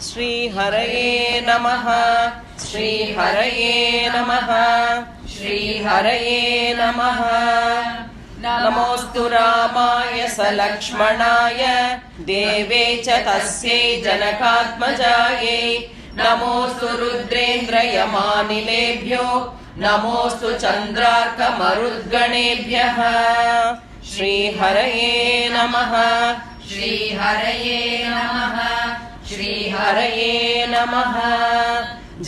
श्रीहरये नमः श्रीहरये नमः श्रीहरये नमः। नमोऽस्तु रामाय सलक्ष्मणाय देवे च तस्यै जनकात्मजायै। नमोऽस्तु रुद्रेन्द्रयमानिलेभ्यो नमोऽस्तु चन्द्रार्कमरुद्गणेभ्यः। श्रीहरये नमः श्रीहरये नमः श्रीहरये नमः।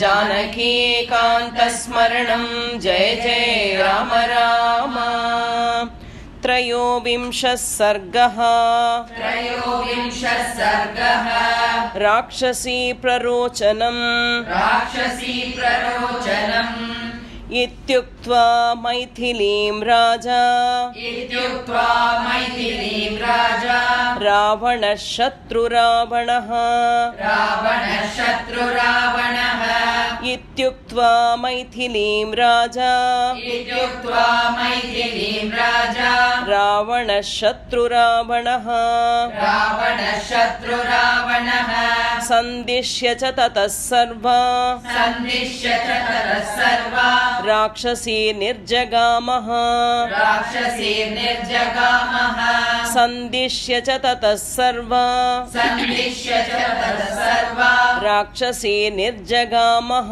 जानकीकान्तस्मरणं जय जय राम राम। त्रयोविंशः सर्गः राक्षसी प्ररोचनम् इत्युक्त्वा मैथिलीं राजा रावणः शत्रुरावणः इत्युक्त्वा मैथिलीं राजा रावणः शत्रुरावणः सन्दिश्य च ततः सर्वा राक्षसी निर्जगामः सन्दिश्य च ततः सर्वा राक्षसी निर्जगामः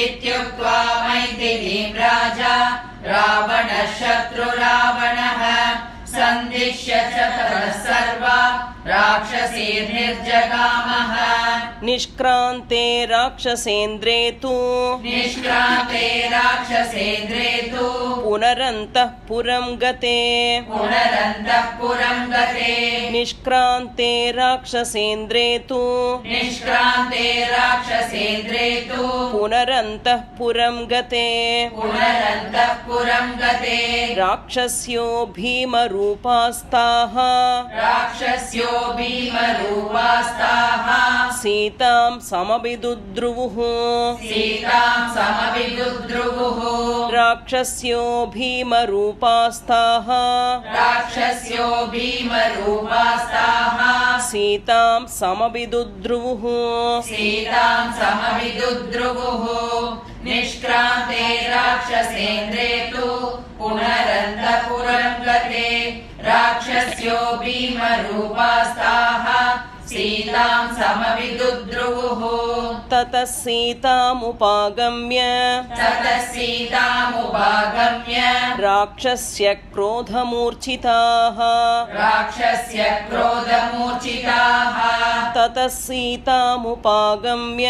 इत्युक्त्वा मैथिलीं राजा रावणः शत्रुरावणः सन्दिश्य च ततः सर्वा राक्षसीर्निर्जगामः। निष्क्रान्ते राक्षसेन्द्रे तु पुनरन्तः पुरं गते निष्क्रान्ते राक्षसेन्द्रे तु पुनरन्तः पुरं गते राक्षस्यो भीमरूपास्ताः सीतां समभिदुद्रुवुः राक्षस्यो भीमरूपास्ताः सीतां समभिदुद्रुवुः निष्क्रान्ते राक्षसेन्द्रे तु पुनरन्तपुरं गते राक्षस्यो भीमरूपास्ताः सीतां समभिदुद्रुवुः ततः सीतामुपागम्य राक्षस्य क्रोधमूर्छिताः ततः सीतामुपागम्य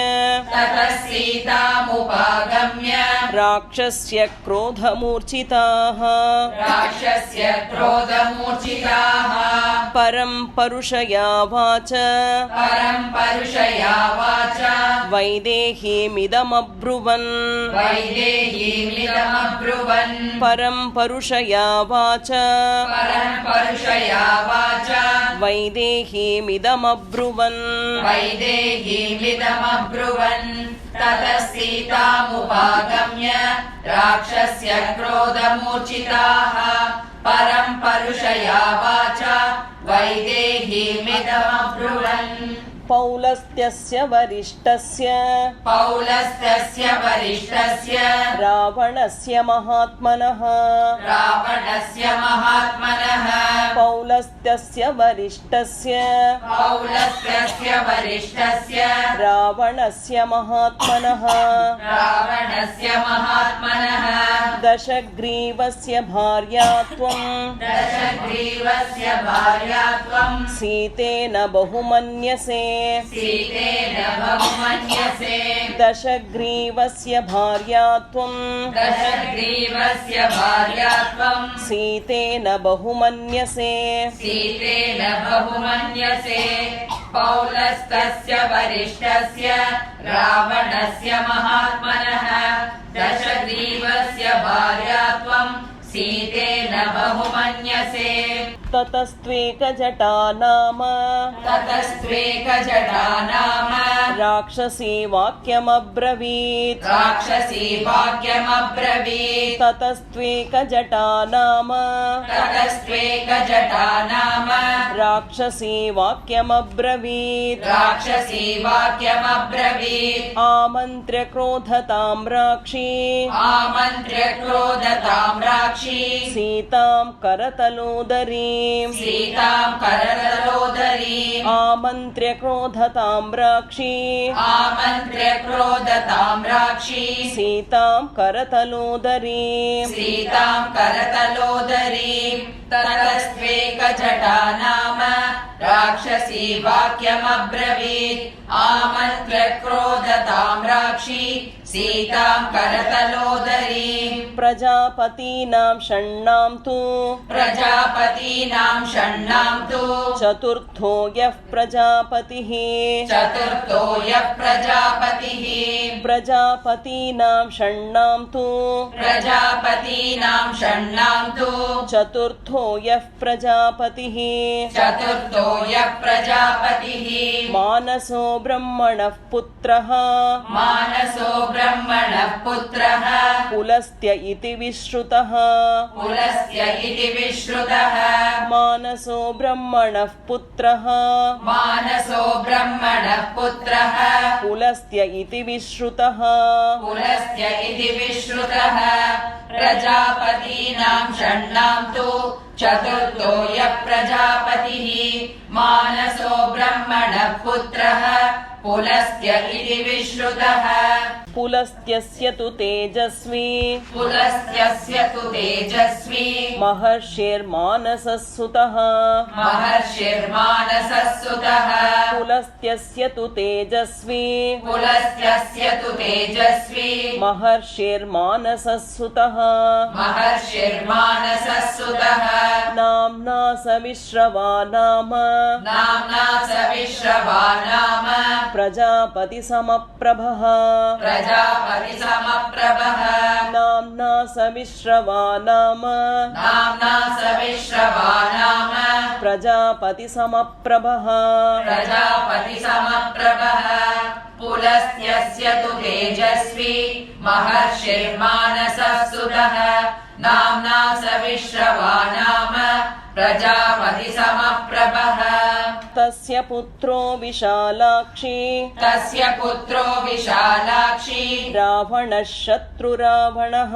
राक्षस्य क्रोधमूर्छिताः परं परुषयावाच वैदेहीमिदमब्रुवन् परं परुषयावाच वैदेहीमिदमब्रुवन् ततः सीतामुपागम्य राक्षस्य क्रोधमूर्छिताः परं परुषयावाच वैदेहीमिदमब्रुवन् पौलस्त्यस्य वरिष्ठस्य रावणस्य महात्मनः पौलस्त्यस्य वरिष्ठस्य रावणस्य महात्मनः दशग्रीवस्य भार्या त्वं सीतेन बहुमन्यसे दशग्रीवस्य भार्या त्वं सीतेन बहुमन्यसे पौलस्तस्य वरिष्ठस्य रावणस्य महात्मनः दशग्रीवस्य भार्या त्वं सीतेन बहुमन्यसे ततस्त्वेकजटा नाम ततस्त्वेकजटा नाम राक्षसी वाक्यमब्रवीत् राक्षसी वाक्यमब्रवीत् ततस्त्वेकजटा नाम ततस्त्वेकजटा नाम राक्षसी वाक्यमब्रवीत् राक्षसी वाक्यमब्रवीत् आमन्त्र्य क्रोधतां राक्षी आमन्त्र्य क्रोधतां राक्षी सीतां करतलोदरीं सीतां करतलोदरीम् आमन्त्र्य क्रोधतां राक्षी आमन्त्र्य क्रोधतां राक्षी सीतां करतलोदरीं सीतां करतलोदरीम् ततस्त्वेकजटा नाम राक्षसी वाक्यमब्रवीत् आमन्त्र्य क्रोधतां राक्षी सीतां करतलोदरीम् प्रजापतीनां षण्णां तु प्रजापतीनां षण्णां तु चतुर्थो यः प्रजापतिः चतुर्थो यः प्रजापतिः प्रजापतीनां षण्णां तु प्रजापतीनां षण्णां तु चतुर्थो यः प्रजापतिः चतुर्थो यः प्रजापतिः मानसो ब्रह्मणः पुत्रः मानसो ब्रह्मणः पुत्रः पुलस्त्य इति विश्रुतः पुलस्त्य इति विश्रुतः मानसो ब्रह्मणः पुत्रः मानसो ब्रह्मणः पुत्रः पुलस्त्य इति विश्रुतः पुलस्त्य इति विश्रुतः प्रजापतीनां षण्णां तु चतुर्थो यः प्रजापतिः मानसो ब्रह्मणः पुत्रः पुलस्त्य इति विश्रुतः पुलस्त्यस्य तु तेजस्वी पुलस्त्यस्य तु तेजस्वी महर्षिर्मानसः सुतः महर्षिर्मानसः सुतः पुलस्त्यस्य तु तेजस्वी पुलस्त्यस्य तु तेजस्वी महर्षिर्मानसः सुतः महर्षिर्मानसः सुतः नाम्ना सविश्रवा नाम नाम्ना सविश्रवा नाम प्रजापतिसमप्रभः प्रजापतिसमप्रभः नाम्ना सविश्रवा नाम नाम्ना सविश्रवा नाम प्रजापतिसमप्रभः प्रजापतिसमप्रभः पुलस्त्यस्य तु तेजस्वी महर्षिर्मानसः सुतः नाम्ना सविश्रवा नाम प्रजापतिसमप्रभः तस्य पुत्रो विशालाक्षी तस्य पुत्रो विशालाक्षी रावणः शत्रुरावणः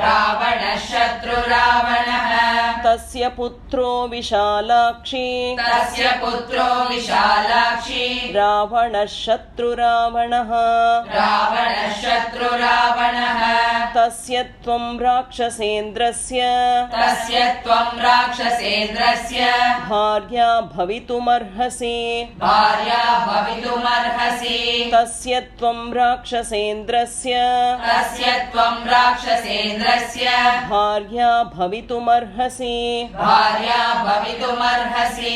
रावणः शत्रुरावणः तस्य पुत्रो विशालाक्षी तस्य पुत्रो विशालाक्षी रावणः शत्रुरावणः रावणः शत्रुरावणः तस्य त्वं राक्षसेन्द्रस्य तस्य त्वं राक्षसेन्द्रस्य भार्या भवितुमर्हसि भार्या भवितुमर्हसि तस्य त्वं राक्षसेन्द्रस्य तस्य त्वं राक्षसेन्द्रस्य भार्या भवितुमर्हसि भार्या भवितुमर्हसि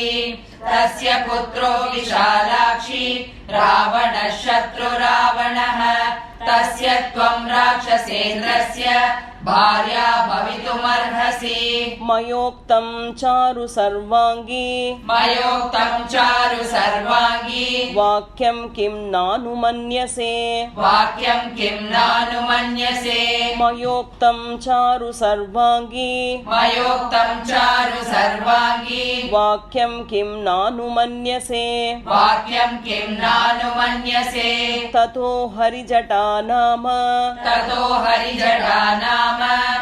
तस्य पुत्रो विशालाक्षी रावणः शत्रुरावणः तस्य त्वं राक्षसेन्द्रस्य भार्या भवितुमर्हसि मयोक्तं चारु सर्वाङ्गी मयोक्तं चारु सर्वाङ्गी वाक्यं किं नानुमन्यसे वाक्यं किं नानुमन्यसे मयोक्तं चारु सर्वाङ्गी मयोक्तं चारु सर्वाङ्गी वाक्यं किं नानुमन्यसे वाक्यं किं नानुमन्यसे ततो हरिजटा नाम ततो हरिजटा नाम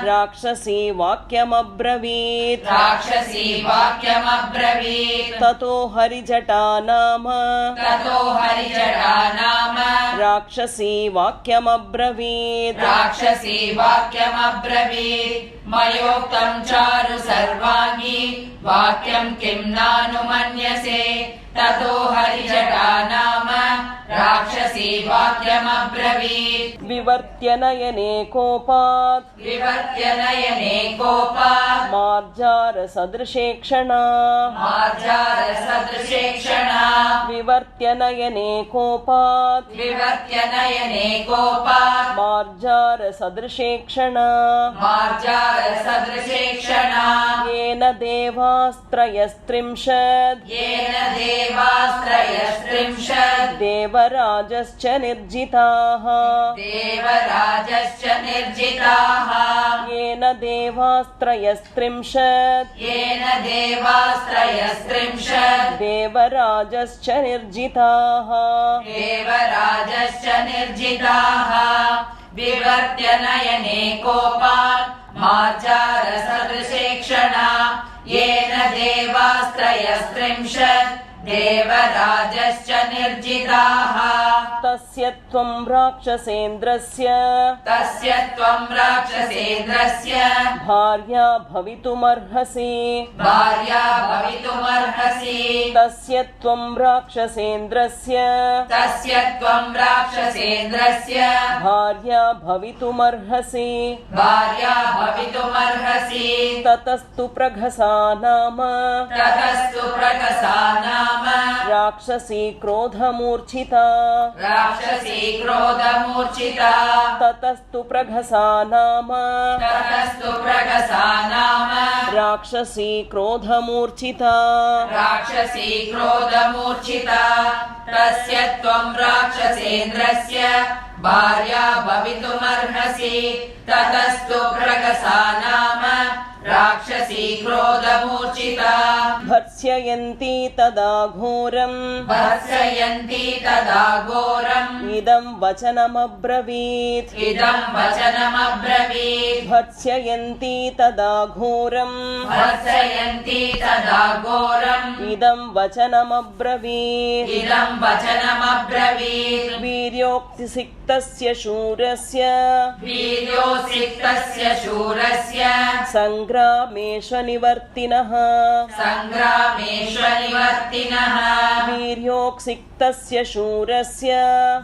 राक्षसी वाक्यमब्रवीत् राक्षसी वाक्यमब्रवीत् ततो हरिजटा नाम ततो हरिजटा नाम राक्षसी वाक्यमब्रवीत् राक्षसी वाक्यमब्रवीत् मयोक्तं चारु सर्वाङ्गी वाक्यं किं नानुमन्यसे ततो हरिजटा नाम राक्षसी वाक्यमब्रवीत् विवर्त्य नयने कोपात् विवर्त्य नयने कोपात् मार्जारसदृशे क्षणा मार्जारसदृशे क्षणा विवर्त्य नयने कोपात् विवर्त्य नयने कोपात् मार्जारसदृशेक्षणा मार्जारसदृशेक्षणा येन देवास्त्रयस्त्रिंशत् येन देवास्त्रयस्त्रिंशत् देवराजश्च निर्जिताः देवराजश्च निर्जिताः येन देवास्त्रयस्त्रिंशत् येन देवास्त्रयस्त्रिंशत् देवराजश्च निर्जिताः देवराजश्च निर्जिताः विवर्त्य नयने कोपात् मार्जारसदृशेक्षणा येन देवास्त्रयस्त्रिंशत् देवराजश्च निर्जिताः तस्य त्वं राक्षसेन्द्रस्य तस्य त्वं राक्षसेन्द्रस्य भार्या भवितुमर्हसि भार्या भवितुमर्हसि तस्य त्वं राक्षसेन्द्रस्य तस्य त्वं राक्षसेन्द्रस्य भार्या भवितुमर्हसि भार्या भवितुमर्हसि ततस्तु प्रघसा नाम ततस्तु प्रकसा नाम राक्षसी क्रोधमूर्छिता राक्षसी क्रोधमूर्छिता ततस्तु प्रघसा नाम ततस्तु प्रकसा नाम राक्षसी क्रोधमूर्छिता राक्षसी क्रोधमूर्छिता तस्य त्वं राक्षसेन्द्रस्य भार्या भवितुमर्हसि ततस्तु प्रकसा नाम राक्षसी क्रोधमूर्छिता भर्त्सयन्ती तदा घोरम् भर्त्सयन्ती तदा घोरम् इदं वचनमब्रवीत् इदं वचनमब्रवीत् भर्त्सयन्ती तदा घोरम् भर्त्सयन्ती तदा घोरम् इदं वचनमब्रवीत् इदं वचनमब्रवीत् वीर्योक्तिसिक्तस्य शूरस्य वीर्योसिक्तस्य शूरस्य सङ्ग्रामेष्वनिवर्तिनः सङ्ग्रामेष्वनिवर्तिनः वीर्योक्सिक्तस्य शूरस्य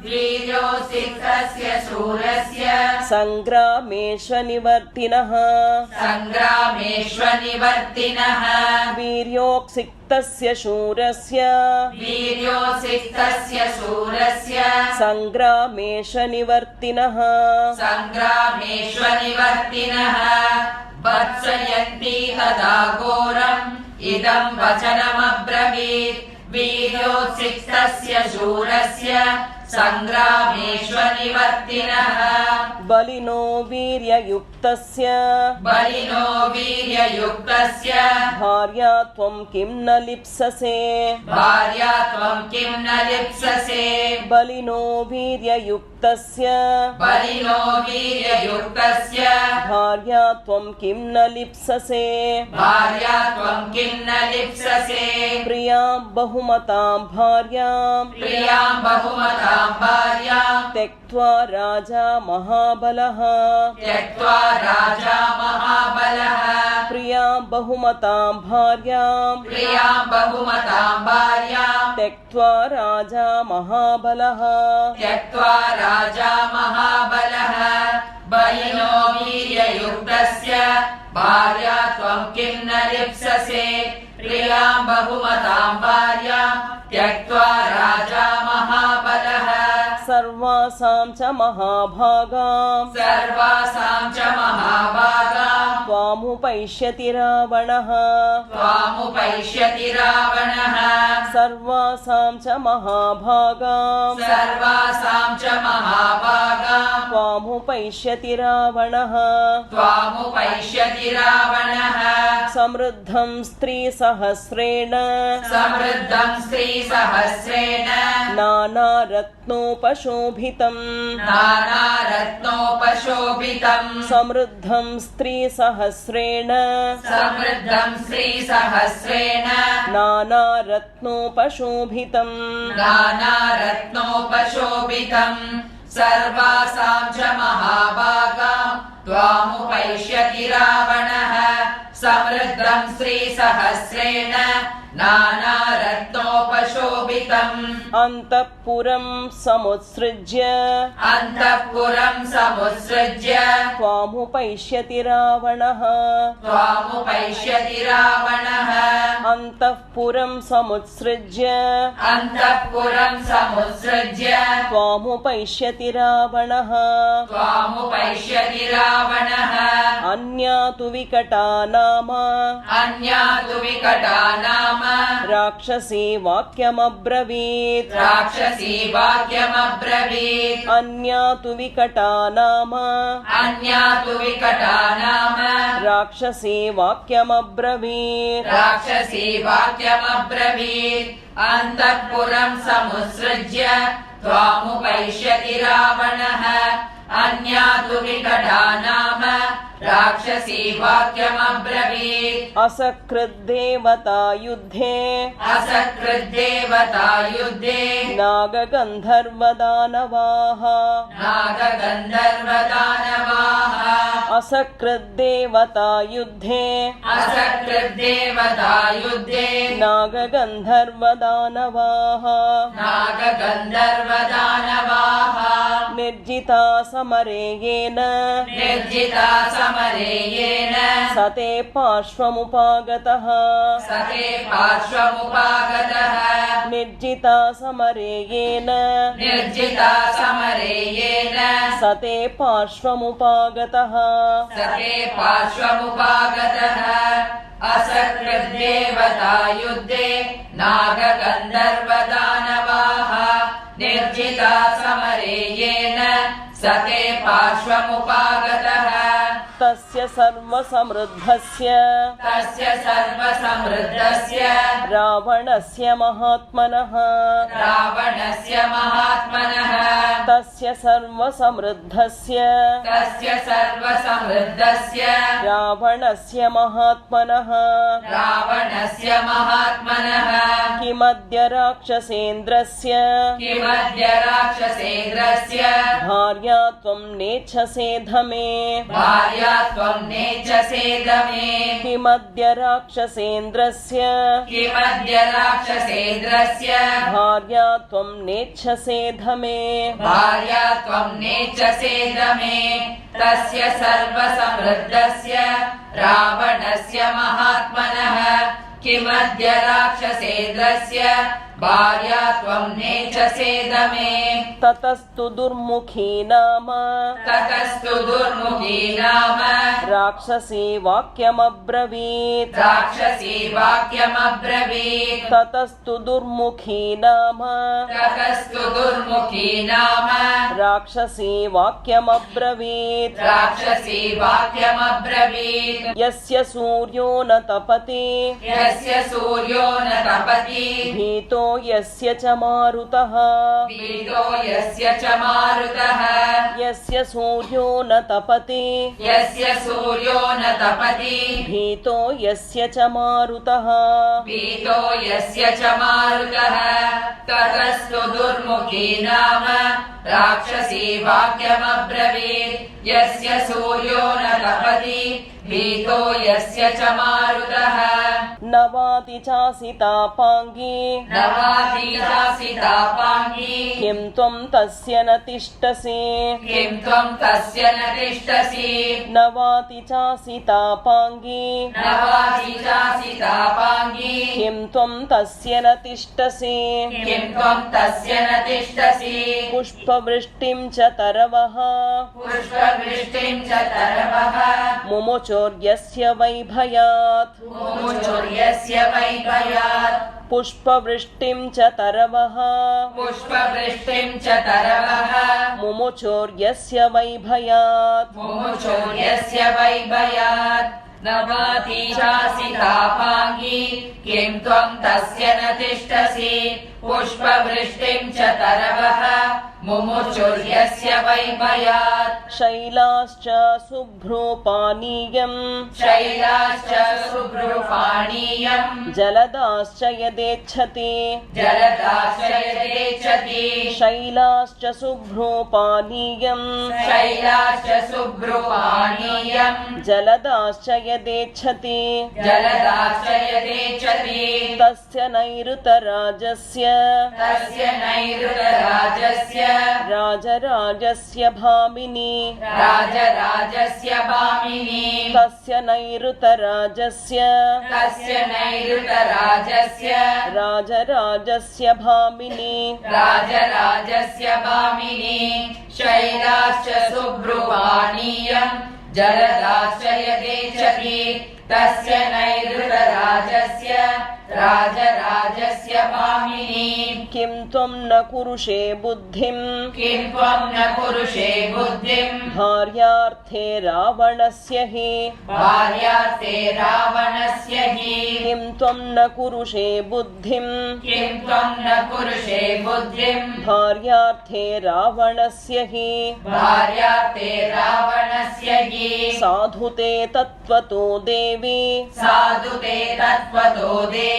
वीर्योसिक्तस्य शूरस्य सङ्ग्रामेष्वनिवर्तिनः सङ्ग्रामेष्वनिवर्तिनः वीर्योक्सिक्तस्य शूरस्य वीर्योसिक्तस्य शूरस्य सङ्ग्रामेष्वनिवर्तिनः सङ्ग्रामेष्वनिवर्तिनः भर्त्सयन्ती तदा घोरम् इदं वचनमब्रवीत् वीर्योत्सिक्तस्य शूरस्य सङ्ग्रामेष्वनिवर्तिनः बलिनो वीर्ययुक्तस्य बलिनो वीर्ययुक्तस्य भार्या त्वं किं न लिप्ससे भार्या त्वं किं न लिप्ससे बलिनो वीर्ययुक्तस्य बलिनो वीर्ययुक्तस्य भार्या त्वं किं न लिप्ससे भार्या त्वं किं न लिप्ससे प्रियां बहुमतां भार्यां प्रियां बहुमतां भार्यां त्यक्त्वा राजा महाबलः त्यक्त्वा राजा महाबलः प्रियां बहुमतां भार्यां प्रियां बहुमतां भार्यां त्यक्त्वा राजा महाबलः त्यक्त्वा राजा महाबलः बलिनो वीर्ययुक्तस्य भार्या त्वं किं न लिप्ससे प्रियां बहुमतां भार्यां त्यक्त्वा राजा महाबलः सर्वासां च महाभागां सर्वासां च महाभागां त्वामुपैष्यति रावणः त्वामुपैष्यति रावणः सर्वासां च महाभागां सर्वासां च महाभागां त्वामुपैष्यति रावणः त्वामुपैष्यति रावणः समृद्धं स्त्रीसहस्रेण समृद्धं स्त्रीसहस्रेण नानारत्नोपशोभितम् नानारत्नोपशोभितम् समृद्धं स्त्रीसहस्रेण समृद्धं स्त्रीसहस्रेण नानारत्नोपशोभितम् नानारत्नोपशोभितम् सर्वासां च महाभागां त्वामुपैष्यति रावणः समृद्धं स्त्रीसहस्रेण नानारत्नोपशोभितम् पूरितम् अन्तःपुरं समुत्सृज्य अन्तःपुरं समुत्सृज्य त्वामुपैष्यति रावणः त्वामुपैष्यति रावणः अन्तःपुरं समुत्सृज्य अन्तःपुरं समुत्सृज्य त्वामुपैष्यति रावणः त्वामुपैष्यति रावणः अन्या तु विकटा नाम अन्या तु विकटा नाम राक्षसी वाक्यमब्रवीत् राक्षसी वाक्यमब्रवीत् अन्या तु विकटा नाम अन्या तु विकटा नाम राक्षसी वाक्यमब्रवीत् राक्षसी वाक्यमब्रवीत् अन्तःपुरं समुत्सृज्य त्वामुपैष्यति रावणः अन्या तु विकटा नाम राक्षसी वाक्यमब्रवीत् असकृद्देवता युद्धे असकृद्देवता युद्धे नागगन्धर्वदानवाः नागगन्धर्वदानवाः असकृद्देवता युद्धे असकृद्देवता युद्धे नागगन्धर्वदानवाः नागगन्धर्वदानवाः निर्जिता समरे येन निर्जिता समरे येन सते पार्श्वमुपागतः सते पार्श्वमुपागतः निर्जिता समरे येन निर्जिता समरे येन सते पार्श्वमुपागतः सते पार्श्वमुपागतः असकृद्देवता युद्धे नागगन्धर्वदानवाः निर्जिता समरे येन सते पार्श्वमुपागतः तस्य सर्वसमृद्धस्य तस्य सर्वसमृद्धस्य रावणस्य महात्मनः रावणस्य महात्मनः तस्य सर्वसमृद्धस्य तस्य सर्वसमृद्धस्य रावणस्य महात्मनः रावणस्य महात्मनः किमद्य राक्षसेन्द्रस्य किमद्य राक्षसेन्द्रस्य भार्या त्वं नेच्छसेधमे भार्या त्वं नेच्छसेदमे किमद्य राक्षसेन्द्रस्य किमद्य राक्षसेन्द्रस्य भार्या त्वं नेच्छसेधमे भार्या त्वं नेच्छसेदमे तस्य सर्वसमृद्धस्य रावणस्य महात्मनः किमद्य राक्षसेन्द्रस्य भार्या त्वं नेच्छसेदमे ततस्तु दुर्मुखी नाम ततस्तु दुर्मुखी नाम राक्षसी वाक्यमब्रवीत् राक्षसी वाक्यमब्रवीत् ततस्तु दुर्मुखी नाम ततस्तु दुर्मुखी नाम राक्षसी वाक्यमब्रवीत् राक्षसी वाक्यमब्रवीत् यस्य सूर्यो न तपति यस्य सूर्यो न तपति भीतो यस्य च मारुतः भीतो यस्य च मारुतः यस्य सूर्यो न तपति यस्य सूर्यो न तपति भीतो यस्य च मारुतः भीतो यस्य च मारुतः ततस्तु दुर्मुखी नाम राक्षसी वाक्यमब्रवीत् यस्य सूर्यो न तपति भीतो यस्य च मारुतः नवाति चासितापाङ्गी नवातिजासितापाङ्गी किं त्वं तस्य न तिष्ठसि किं त्वं तस्य न तिष्ठसि नवाति चासितापाङ्गी नवातिजासितापाङ्गी किं त्वं तस्य न तिष्ठसि किं त्वं तस्य न तिष्ठसि पुष्पवृष्टिं च तरवः पुष्पवृष्टिं च तरवः मुमुचोर्यस्य वैभयात् मुमुचुर्यस्य वैभयात् पुष्पवृष्टिं च तरवः पुष्पवृष्टिं च तरवः मुमुचोर्यस्य वैभयात् मुमुचोर्यस्य वैभयात् नवातिजासितापाङ्गी किं त्वं तस्य न तिष्ठसि पुष्पवृष्टिं च तरवः मुमुचुर्यस्य वै भयात् शैलाश्च शुभ्रोपानीयम् शैलाश्च शुभ्रपानीयम् जलदाश्च यदेच्छति जलदाश्च यदेच्छति शैलाश्च शुभ्रोपानीयम् शैलाश्च शुभ्रपानीयम् जलदाश्च यदेच्छति जलदाश्च यदेच्छति तस्य नैऋतराजस्य तस्य नैऋतराजस्य राजराजस्य भामिनी राजराजस्य भामिनी तस्य नैऋतराजस्य तस्य नैऋतराजस्य राजराजस्य भामिनी राजराजस्य भामिनी शैलाश्च शुभ्रपानीयम् जलदाश्च यदेच्छति तस्य नैऋतराजस्य राजराजस्य भामिनी किं त्वं न कुरुषे बुद्धिं किं त्वं न कुरुषे बुद्धिम् भार्यार्थे रावणस्य हि भार्यार्थे रावणस्य हि किं त्वं न कुरुषे बुद्धिं किं त्वं न कुरुषे बुद्धिम् भार्यार्थे रावणस्य हि भार्यार्थे रावणस्य हि साधुते तत्त्वतो देवी साधु ते तत्त्वतो देवी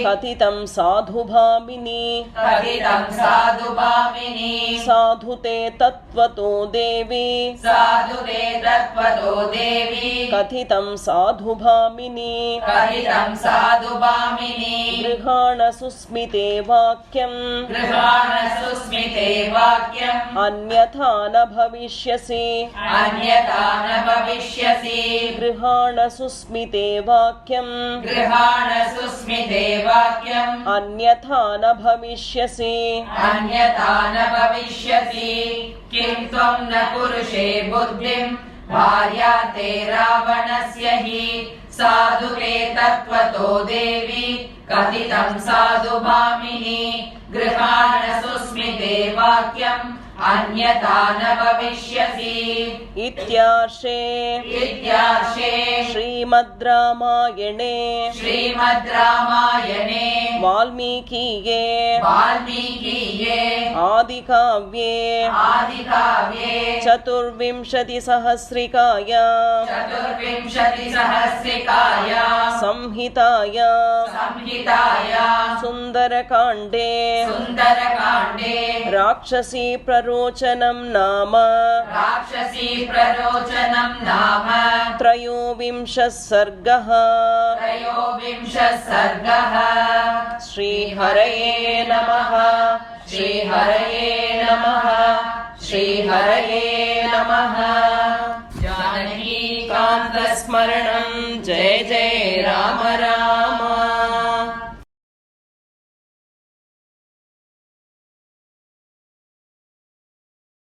कथितं साधुभामिनी कथितं साधु भामिनी साधुते तत्त्वतो देवी साधु ते तत्त्वतो देवी कथितं साधुभामिनी कथितं साधु भामिनी गृहाण सुस्मिते वाक्यम् गृहाण सुस्मिते वाक्यम् अन्यथा न भविष्यसि अन्यथा न भविष्यसि गृहाण सुस्मिते वाक्यम् गृहाण सुस्मिते वाक्यम् अन्यथा न भविष्यसि अन्यथा न भविष्यसि किं त्वं न कुरुषे बुद्धिम् भार्याते रावणस्य हि साधु ते तत्त्वतो देवी कथितं साधु भामिनी गृहाण सुस्मिते वाक्यम् अन्यथा न भविष्यसि इत्यार्षे श्रीमद् रामायणे श्रीमद् रामायणे वाल्मीकीये आदिकाव्ये चतुर्विंशतिसहस्रिकाया संहिताया सुन्दरकाण्डे राक्षसी प्ररोचनं नाम त्रयोविंशः सर्गः श्रीहरये नमः श्रीहरये नमः श्रीहरये नमः जानकीकान्तस्मरणं जय जय राम राम।